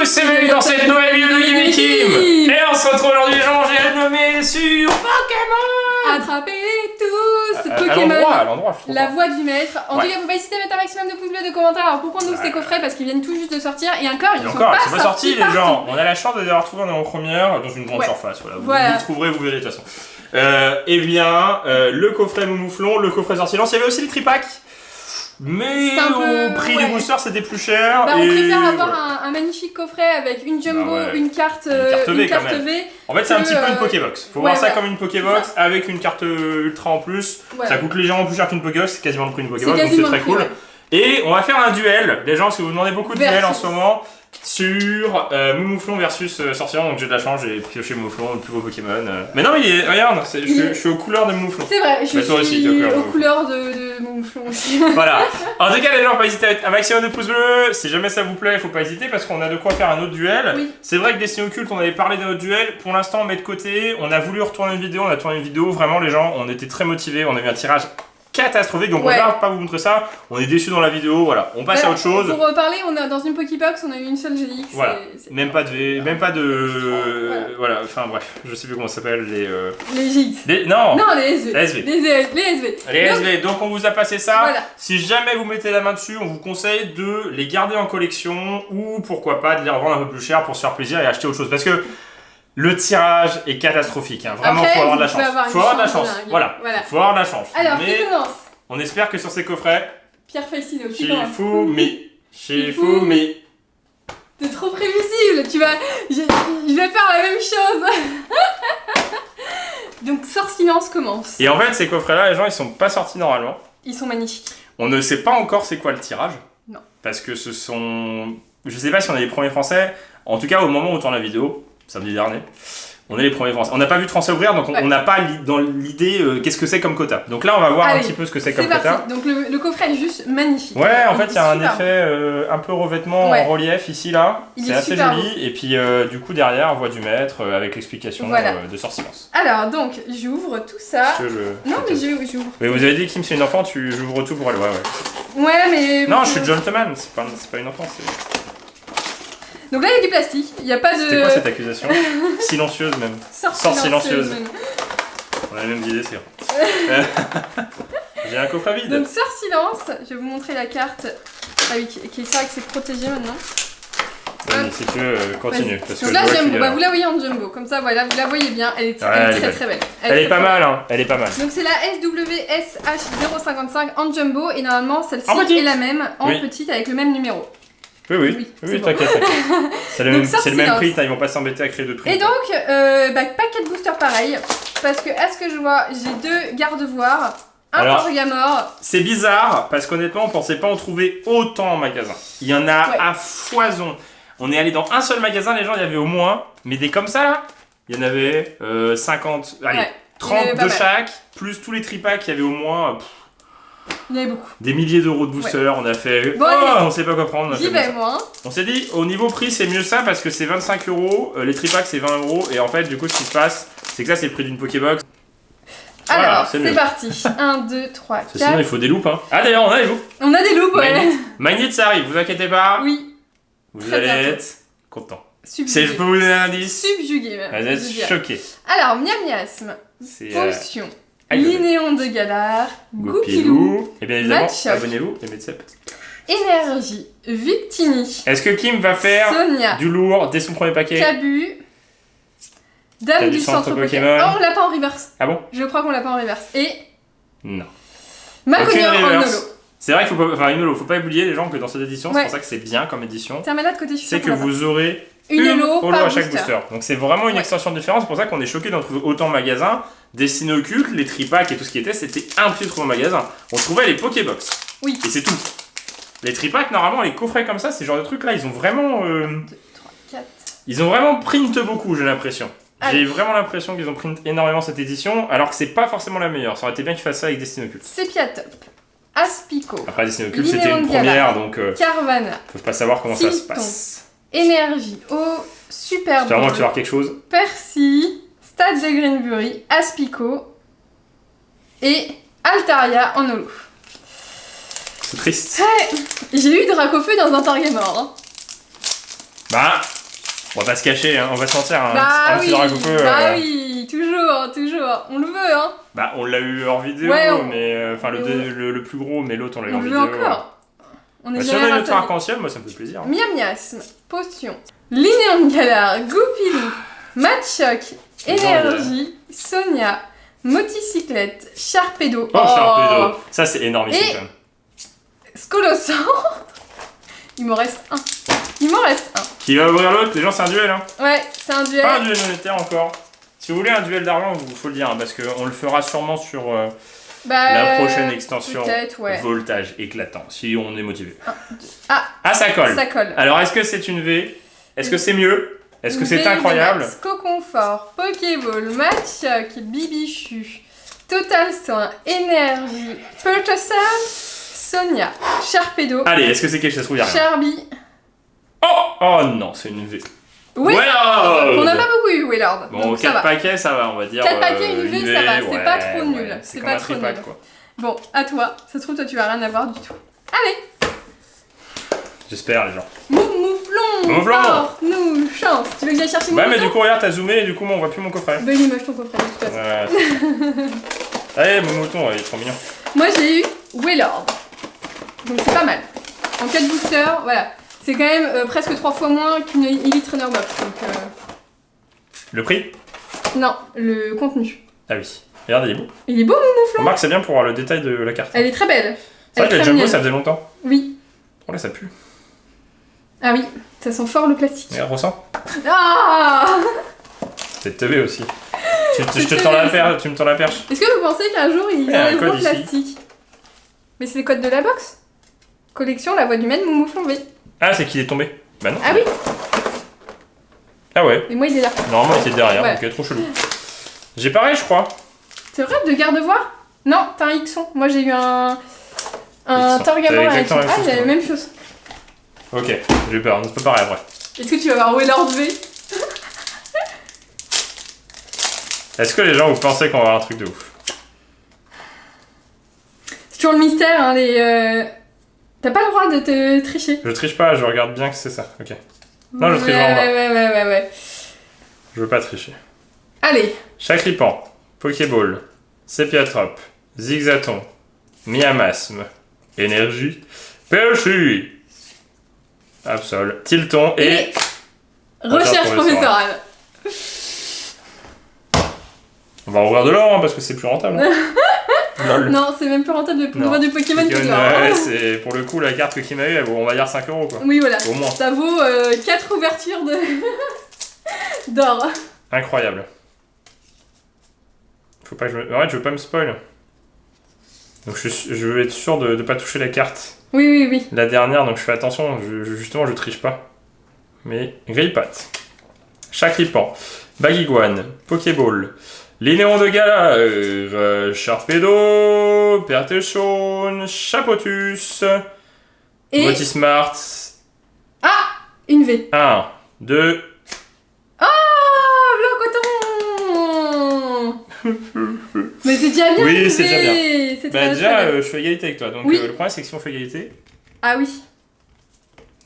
c'est bienvenue dans cette nouvelle vidéo de Game Team. Et on se retrouve aujourd'hui, j'ai nommé sur Pokémon. Attrapez-les tous, À Pokémon. l'endroit, je trouve. La voix du maître. En Ouais. tout cas, faut pas hésiter à mettre un maximum de pouces bleus, de commentaires. Alors pourquoi on ouvre ces coffrets? Parce qu'ils viennent tout juste de sortir. Et encore, ils sont pas sortis les gens. On a la chance de les avoir trouvés en avant-première dans une grande surface. Voilà. Vous le trouverez, vous verrez de toute façon. Eh bien, le coffret Moumouflon, le coffret Sortilence, il y avait aussi les tripacks. Mais au prix du booster, c'était plus cher. Bah, on préfère avoir un magnifique coffret avec une jumbo, une carte V. En fait, c'est un petit peu une Pokébox. Faut voir ça comme une Pokébox avec une carte ultra en plus. Ça cooute légèrement plus cher qu'une Pokébox, c'est quasiment le prix d'une Pokébox, donc c'est très cool. Et on va faire un duel, les gens, parce que vous demandez beaucoup de duels en ce moment, sur Moumouflon versus Sortilence. Donc j'ai de la chance, j'ai pioché Moumouflon, le plus beau Pokémon. Mais non, mais regarde, je suis aux couleurs de Moumouflon. C'est vrai, je suis aux couleurs de Moumouflon aussi. Voilà. En tout cas, les gens, pas hésiter à mettre un maximum de pouces bleus. Si jamais ça vous plaît, il faut pas hésiter parce qu'on a de quoi faire un autre duel. Oui. C'est vrai que Destiny Occulte, on avait parlé d'un autre duel. Pour l'instant, on met de côté. On a voulu retourner une vidéo, on a tourné une vidéo. Vraiment, les gens, on était très motivés. On a eu un tirage catastrophique, donc on va pas vous montrer ça. On est déçus dans la vidéo, voilà. On passe à autre chose. Pour reparler, on a dans une Pokébox, on a eu une seule GX. Voilà. Même pas de voilà. Enfin bref, je sais plus comment ça s'appelle les GX. Non, les SV. Les SV. Donc on vous a passé ça. Voilà. Si jamais vous mettez la main dessus, on vous conseille de les garder en collection ou pourquoi pas de les revendre un peu plus cher pour se faire plaisir et acheter autre chose parce que le tirage est catastrophique, hein. Vraiment. Après, faut avoir de la chance. Faut avoir de la chance. Voilà. Faut avoir de la chance. Alors, qui commence? On espère que sur ces coffrets. Pierre Faïsino, qui Shifumi. T'es trop prévisible. Je vais faire la même chose. Donc, Sortilence commence. Et en fait, ces coffrets-là, les gens, ils sont pas sortis normalement. Ils sont magnifiques. On ne sait pas encore c'est quoi le tirage. Non. Parce que ce sont. Je sais pas si on est les premiers Français. En tout cas, au moment où on tourne la vidéo. Samedi dernier, on est les premiers Français. On n'a pas vu de Français ouvrir, donc on n'a pas dans l'idée qu'est-ce que c'est comme quota. Donc là, on va voir un petit peu ce que c'est comme quota. Donc le coffret est juste magnifique. Ouais, en fait, il y a un effet un peu revêtement en relief ici, là. C'est assez joli. Et puis, du coup, derrière, voix du maître avec l'explication de Sortilence. Alors, donc, j'ouvre tout ça. Non, mais j'ouvre. Mais vous avez dit, Kim, c'est une enfant, j'ouvre tout pour elle. Ouais, mais. Non, je suis gentleman, c'est pas une enfant, c'est. Donc là, il y a du plastique, il n'y a pas de... C'était quoi cette accusation? Silencieuse même. Sort silencieuse. On a la même idée, c'est vrai. J'ai un coffre à vide. Donc Sortilence, je vais vous montrer la carte qui est ça, que c'est protégé maintenant. Si tu veux, continue. Parce donc là, Jumbo, vous la voyez en Jumbo, comme ça, voilà, vous la voyez bien, elle est très belle. Elle est pas mal, hein, elle est pas mal. Donc c'est la SWSH055 en Jumbo, et normalement, celle-ci est la même en petite avec le même numéro. Oui, t'inquiète. C'est le même prix, ils vont pas s'embêter à créer de prix. Et donc, paquet de boosters pareil, parce que à ce que je vois, j'ai 2 garde-voire, un Torgamore. C'est bizarre, parce qu'honnêtement, on pensait pas en trouver autant en magasin. Il y en a à foison. On est allé dans un seul magasin, les gens, il y avait au moins, mais des comme ça là, il y en avait 50, allez, 30 de chaque, plus tous les tripacks, il y avait au moins... Il y en avait beaucoup. Des milliers d'euros de boosters, on a fait... on sait pas quoi prendre. J'y vais moi. On s'est dit, au niveau prix, c'est mieux ça parce que c'est 25 €, les tripacks c'est 20 €, et en fait, du coup, ce qui se passe, c'est que ça, c'est le prix d'une Pokébox. Alors, c'est parti. 1, 2, 3, 4. Sinon, il faut des loupes, hein. Ah, d'ailleurs, on a des loupes. On a des loupes, Magnet, ça arrive, vous inquiétez pas. Oui. Vous allez être content. Subjugué. Je peux vous donner un indice. Subjugué, même. Vous êtes choqués. Alors, Miasme. Potion. Linéon de Galar, Goupilou, et bien évidemment, abonnez-vous et mettez ça petit. Énergie, Victini. Est-ce que Kim va faire du lourd dès son premier paquet? Cabu, Dame du centre Pokémon. Oh, on l'a pas en reverse. Ah bon? Je crois qu'on l'a pas en reverse. Et non. Maconior en holo. C'est vrai qu'il faut pas, enfin une holo, faut pas oublier les gens que dans cette édition, c'est pour ça que c'est bien comme édition. Tiens, mais là de côté, c'est que vous aurez une holo à chaque booster. Donc c'est vraiment une extension différente, c'est pour ça qu'on est choqué d'en trouver autant en magasin. Destiny Occulte, les tripacks et tout ce qui était, c'était impossible de trouver en magasin. On trouvait les Pokébox. Oui. Et c'est tout. Les tripacks, normalement, les coffrets comme ça, ces genres de trucs là, ils ont vraiment. 2, 3, 4. Ils ont vraiment print beaucoup, j'ai l'impression. J'ai vraiment l'impression qu'ils ont print énormément cette édition, alors que c'est pas forcément la meilleure. Ça aurait été bien qu'ils fassent ça avec Destiny Occulte. Sepiatop, Aspico. Après, Destiny Occulte, c'était une première, donc. Carvana. Faut pas savoir comment ça se passe. Énergie, Super J'espère vraiment que tu vas voir quelque chose. Percy. Stade de Greenbury, Aspico et Altaria en holo. C'est triste. Ouais. J'ai eu Dracofeu dans un Torgamore. Bah, On va pas se cacher, hein, on va se mentir, un Bah petit Dracofeu. Bah oui, toujours. On le veut, hein. Bah on l'a eu hors vidéo, Ouais, mais enfin le plus gros, mais l'autre on l'a eu en vidéo. On le veut encore. On est si on a une autre arc-en-ciel, moi ça me fait plaisir. Miasme, potion, Linéon de Galar, Goupilou, Machoc, Énergie, Sonia, Moticyclette, Sharpedo. Oh, Sharpedo, ça c'est énormissime quand même. Scolosandre. Il m'en reste un. Qui va ouvrir l'autre? Les gens, c'est un duel, hein. Ouais, c'est un duel. Pas un duel monétaire encore. Si vous voulez un duel d'argent, il faut le dire, hein, parce qu'on le fera sûrement sur la prochaine extension voltage éclatant, si on est motivé. Ça colle. Alors, est-ce que c'est une V? Est-ce que c'est mieux? Est-ce que c'est incroyable? Coconfort, Pokéball, Machoc, Bibichu, Total Soin, Énergie, Pulsar, Sonia, Sharpedo. Allez, est-ce que c'est quelque chose? Trouve, y a rien. Charby. Oh non, c'est une V. Willard. On n'a pas beaucoup eu Willard. Bon, 4 paquets, ça va, on va dire. 4 paquets, une V, ça va. C'est pas trop nul. C'est pas trop nul. Quoi. Bon, à toi. Ça se trouve, toi, tu vas rien avoir du tout. Allez. J'espère, les gens. Mouflon. Nous, chance. Tu veux que j'aille chercher mon mais du coup, regarde, t'as zoomé et du coup, moi, on voit plus mon coffret. Ben, il moche ton coffret, de toute façon. Allez, mon mouton, il est trop mignon. Moi, j'ai eu Willard. Donc, c'est pas mal. En 4 boosters, voilà. C'est quand même presque 3 fois moins qu'une Elite Runner Box. Donc, Le prix? Non, le contenu. Ah oui. Regarde, il est beau. Il est beau, mon mouflon. Remarque, c'est bien pour voir le détail de la carte. Elle est très belle. C'est vrai que les Jumbo, ça faisait longtemps. Oui. Oh là, ça pue. Ah oui, ça sent fort le plastique. Regarde, ressens. Ah. C'est teubé aussi. Tu me tends la perche. Est-ce que vous pensez qu'un jour ils enlèveront le plastique? Mais c'est le code de la box. Collection, la voix du maître, mon mouflon V. Ah, c'est qu'il est tombé. Bah non. Ah oui. Ah ouais. Et moi, il est là. Normalement, il était derrière, donc trop chelou. J'ai pareil, je crois. C'est vrai, de garde-voir? Non, t'as un Xon. Moi, j'ai eu un Torgamon avec Xon. Ah, il a la même chose. Ok, j'ai eu peur, on se peut pareil après. Est-ce que tu vas avoir Willard V? Est-ce que les gens vous pensez qu'on va avoir un truc de ouf? C'est toujours le mystère, hein, T'as pas le droit de te tricher. Je triche pas, je regarde bien que c'est ça, ok. Non, je triche vraiment pas. Ouais. Je veux pas tricher. Allez. Chakripan, Pokéball, Sepiatrop, Zigzaton, Miamasme, Énergie, Perchu, Absol, Tilton et... Recherche professorale. On va ouvrir de l'or, hein, parce que c'est plus rentable. Hein. Non, c'est même plus rentable de ouvrir du Pokémon que de l'or. Ouais, c'est pour le coup la carte que Kim a eu, elle vaut, on va dire 5 € quoi. Oui, voilà. Au moins. Ça vaut 4 ouvertures d'or. Incroyable. Faut pas que je veux pas me spoil. Donc je veux être sûr de pas toucher la carte. Oui. La dernière, donc je fais attention, justement je triche pas. Mais Grillpat, Chakripan, Baguiguane, Pokéball, Linéon de Galar, Sharpedo, Pertechon, Chapotus, et... Motismart. Ah, une V. 1, 2... Mais c'est déjà bien. Oui, c'est déjà bien. Bah déjà, je fais égalité avec toi. Donc le problème, c'est que si on fait égalité... Ah oui.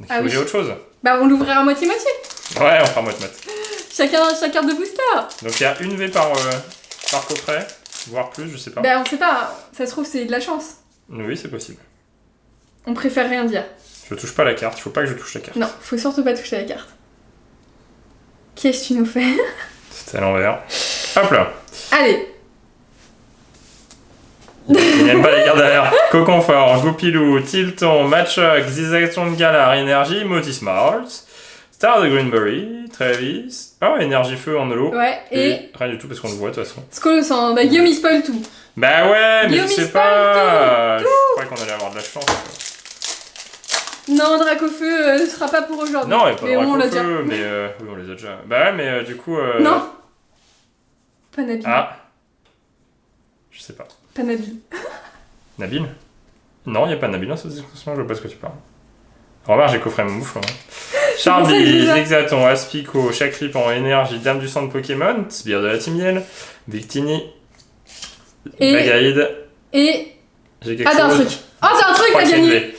Il faut dire autre chose. Bah on l'ouvrira à moitié-moitié. Ouais, on fera moitié. Chacun de booster. Donc il y a une V par coffret, voire plus, je sais pas. Bah on sait pas, ça se trouve c'est de la chance. Oui, c'est possible. On préfère rien dire. Je touche pas la carte, il faut pas que je touche la carte. Non, faut surtout pas toucher la carte. Qu'est-ce que tu nous fais? C'était à l'envers. Hop là. Allez. Il n'aime pas les cartes derrière. Coconfort, Goupilou, Tilton, Machoc, Zigzaton de Galar, Énergie, Motismart, Star de Greenberry, Travis. Oh, Énergie Feu en holo. Ouais, et... Rien du tout parce qu'on le voit de toute façon. Scolosandre, bah Guillaume il spoil tout. Bah ouais, mais Guillaume, je sais pas. Je crois qu'on allait avoir de la chance. Non, Dracofeu, ce sera pas pour aujourd'hui. Non, il n'y a pas on l'a déjà. Mais oui, on les a déjà. Bah ouais, mais du coup... Non. Pas Nabil. Ah. Je sais pas. Pas Nabil. Nabil? Non, il n'y a pas Nabil dans cette discussion, je vois pas ce que tu parles. Remarque, j'ai coffré mon mouflon. Charlie, Zigzaton, Aspico, Chakripan, Énergie, Dame du sang de Pokémon, Sbire de la Timiel, Victini, Bagaïd. Et... J'ai quelque chose. T'as un truc. Oh, t'as un truc à gagner.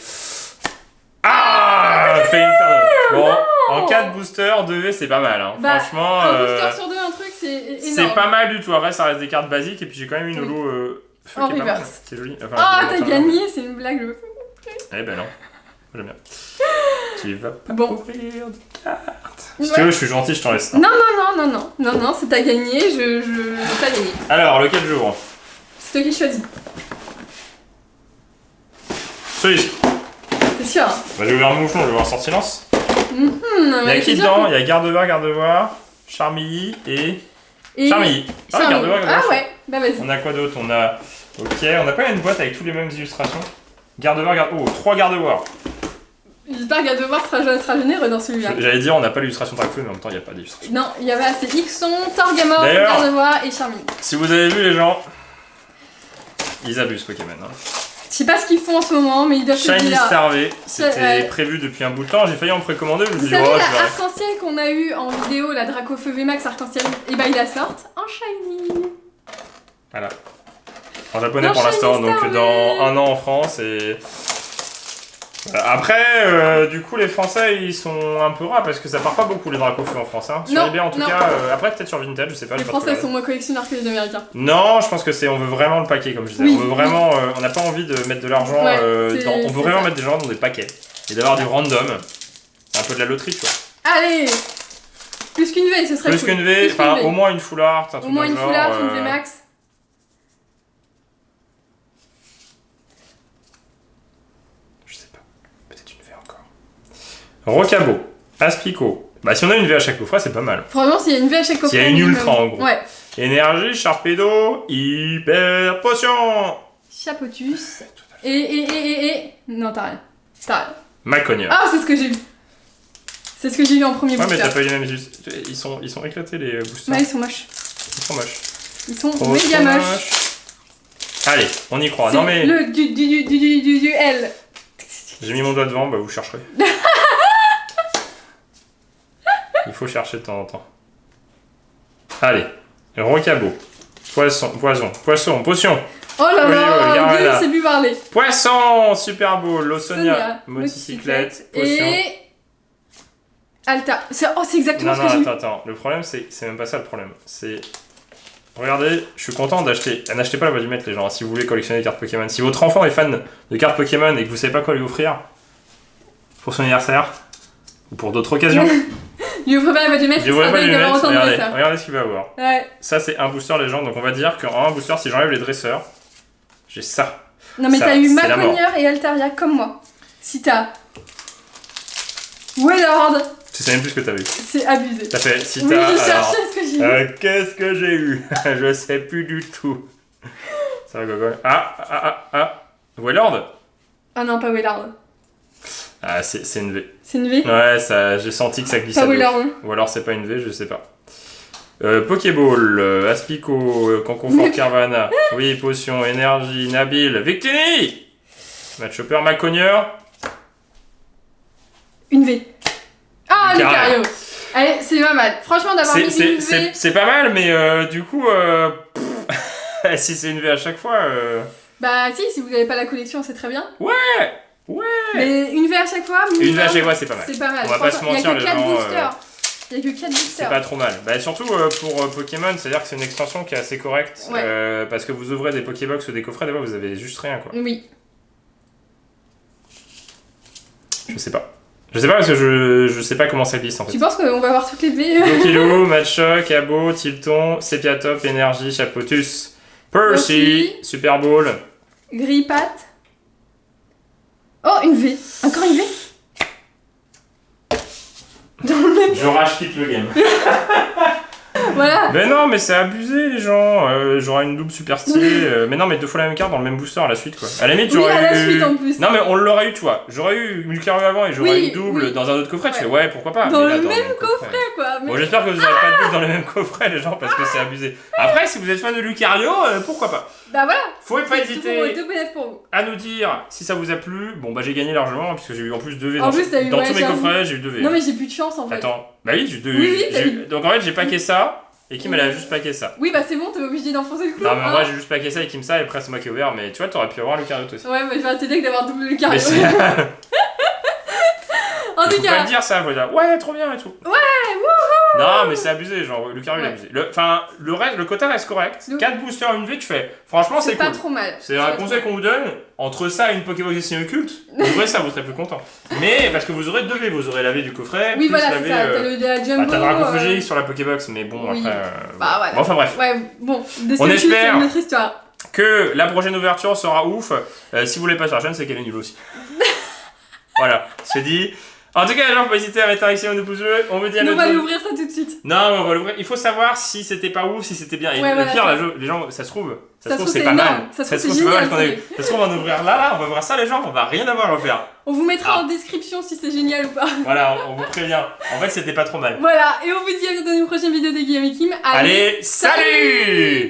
Ah, fait Inferno. Bon, en 4 boosters, 2V, c'est pas mal. Hein. Bah, franchement. Un booster sur 2, un truc, c'est énorme. C'est pas mal du tout. Après, ça reste des cartes basiques. Et puis, j'ai quand même une holo feu en qui est pas mal. reverse. C'est joli. Enfin, T'as gagné, c'est une blague. Eh ben non. J'aime bien. Tu vas pas ouvrir de cartes. Si tu veux, je suis gentil, je t'en laisse. Non, c'est t'as gagné, t'as gagné. Alors, lequel j'ouvre? C'est toi qui choisis. Celui-ci. C'est sûr. Hein. Bah, j'ai ouvert un mouchon, je vais voir sans silence. Il y a qui sûr. dedans? Il y a Gardevoir, Charmilly et... Charmilly. Gardevoir. Ah ouais, bah vas-y. On a quoi d'autre? On a... Ok, on n'a pas une boîte avec toutes les mêmes illustrations. Gardevoir, Oh, 3 Gardevoir. J'espère que Gardevoir sera généreux dans celui-là. J'allais dire, on n'a pas l'illustration Dracofeu, mais en même temps, il n'y a pas d'illustration. Non, il y avait assez Ixon, Torgamor, Gardevoir et Charmilly. Si vous avez vu les gens, ils abusent Pokémon. Hein. Je sais pas ce qu'ils font en ce moment, mais ils doivent Shiny Star V, c'était prévu depuis un bout de temps. J'ai failli en précommander. Vous savez, la arc-en-ciel qu'on a eu en vidéo, la Dracofeu VMAX arc-en-ciel, et bah ils la sortent en Shiny. Voilà. En japonais pour l'instant, donc dans un an en France et... Après, du coup, les Français ils sont un peu rares parce que ça part pas beaucoup les Dracofeu en France. Hein. Sur eBay en tout cas, après peut-être sur Vinted, je sais pas. Les Français sont moins collectionneurs que les Américains. Non, je pense que on veut vraiment le paquet comme je disais. On veut vraiment, on n'a pas envie de mettre de l'argent. On veut vraiment mettre des gens dans des paquets et d'avoir du random, un peu de la loterie, tu vois. Allez, plus qu'une V, ce serait plus qu'une V, enfin au moins une full art, au moins une full art, une V max. Rocabo, Aspico. Bah si on a une V à chaque coffret, c'est pas mal. Franchement, s'il y a une V à chaque coffret. S'il y a une ultra en gros. Ouais. Énergie, Sharpedo, Hyper Potion. Chapotus. Et... Non, t'as rien. Macogna. Ah, c'est ce que j'ai vu. C'est ce que j'ai vu en premier booster. Ouais, mais t'as pas eu les mêmes... Ils sont éclatés les boosters. Ouais, ils sont moches. Ils sont méga moches. Allez, on y croit. Non mais... Le du L. J'ai mis mon doigt devant, bah vous chercherez. Il faut chercher de temps en temps. Allez, Rocabo, Poisson, Potion. Oh là là, c'est plus parler. Poisson, Super Bowl, Lawsonia, Motocyclette, Potion. Et... Alta. C'est exactement ce que j'ai vu. Attends. Le problème, c'est même pas ça le problème. C'est... Regardez, je suis content d'acheter. N'achetez pas la boîte du maître, les gens, si vous voulez collectionner des cartes Pokémon. Si votre enfant est fan de cartes Pokémon et que vous savez pas quoi lui offrir pour son anniversaire ou pour d'autres occasions, lui offrez pas la boîte du maître, regardez ce qu'il va avoir. Ouais. Ça, c'est un booster, les gens. Donc, on va dire qu'en un booster, si j'enlève les dresseurs, j'ai ça. Non, mais t'as eu Macogna et Altaria comme moi. Si t'as Wailord. Tu sais même plus ce que t'as vu. C'est abusé. T'as fait, si oui, je cherchais ce que j'ai eu. Qu'est-ce que j'ai eu? Je sais plus du tout. Ça va, Gogol. Wailord? Ah non, pas Wailord. Ah, c'est une V. C'est une V? Ouais, j'ai senti que ça glissait. Pas Wailord. Ou alors c'est pas une V, je sais pas. Pokéball, Aspico, Conconfort Carvana. Oui, Potion, Énergie, Nabil, Victini! Matchhopper, Macogna. Une V. Ah, Lucario. Allez, c'est pas mal. Franchement, d'avoir mis une V... C'est pas mal, mais du coup... si c'est une V à chaque fois... Bah si vous n'avez pas la collection, c'est très bien. Ouais. Mais une V à chaque fois... Une V à chaque fois, c'est pas mal. C'est pas mal. On va pas se mentir, les gens... Il y a que 4 boosters. C'est pas trop mal. Bah, surtout pour Pokémon, c'est-à-dire que c'est une extension qui est assez correcte. Ouais. Parce que vous ouvrez des Pokébox ou des coffrets, des fois vous avez juste rien, quoi. Oui. Je sais pas. Je sais pas parce que je sais pas comment ça glisse en fait. Tu penses qu'on va avoir toutes les V? Dokilo, Matchok, Abo, Tilton, Sepiatop, Énergie, Chapotus, Percy, Super Bowl. Grippat. Oh, une V. Encore une V? Je rage-quitte le game. Voilà. Mais non, mais c'est abusé les gens. J'aurais une double super stylée. Mais non, mais 2 fois la même carte dans le même booster à la suite quoi. À la limite, j'aurais à la suite en plus. Non, mais on l'aurait eu, tu vois. J'aurais eu Lucario avant et j'aurais une double dans un autre coffret. Tu fais ouais, pourquoi pas. Dans le même coffret quoi. Bon, j'espère que vous n'aurez pas de double dans le même coffret, les gens, parce que c'est abusé. Après, si vous êtes fan de Lucario, pourquoi pas. Bah voilà. Faut pas hésiter pour vous. à nous dire si ça vous a plu. Bon, bah j'ai gagné largement puisque j'ai eu en plus 2 V dans tous mes coffrets, j'ai eu 2 V. Non, mais j'ai plus de chance en fait. Attends, bah oui, j'ai 2 V. Donc en fait, j'ai paqué ça. Et Kim elle a juste paqué ça. Oui bah c'est bon, t'es obligé d'enfoncer le clou. Non mais moi j'ai juste paqué ça et Kim ça et après c'est moi qui ai ouvert mais tu vois t'aurais pu avoir Lucario toi aussi. Ouais mais je vais t'aider que d'avoir double Lucario. Oh En tout cas. Faut pas le dire ça, faut dire ouais, trop bien et tout. Ouais, wouhou. Non, mais c'est abusé, genre Lucario il a abusé. Enfin, le quota reste correct. 4 boosters, une V, tu fais. Franchement, c'est cool. C'est pas trop mal. C'est un conseil qu'on vous donne. Entre ça et une Pokébox destinée occulte, en vrai, ça vous serez plus content. Mais parce que vous aurez 2 V, vous aurez la V du coffret. Oui, plus voilà, la c'est V, ça. T'as le de la Jumbo. t'as Dracofeuille sur la Pokébox, mais bon, oui. après. Bah, voilà. Bon, enfin bref. Ouais, bon, on espère. C'est une autre histoire. Que la prochaine ouverture sera ouf. Si vous voulez pas sur la chaîne, c'est qu'elle est nulle aussi. Voilà, c'est dit. En tout cas, les gens, faut pas hésiter à mettre un maximum de pouces bleus. On veut dire. On va l'ouvrir ça tout de suite. Non, on va l'ouvrir. Il faut savoir si c'était pas ouf, si c'était bien. Et ouais, le pire, les gens, ça se trouve c'est pas énorme. mal. Ça se trouve c'est pas mal. Ça se trouve, on va en ouvrir là, on va voir ça, les gens, on va rien avoir à faire. On vous mettra en description si c'est génial ou pas. Voilà, on vous prévient. En fait, c'était pas trop mal. Voilà, et on vous dit à bientôt dans une prochaine vidéo de Guillaume et Kim. Allez, salut!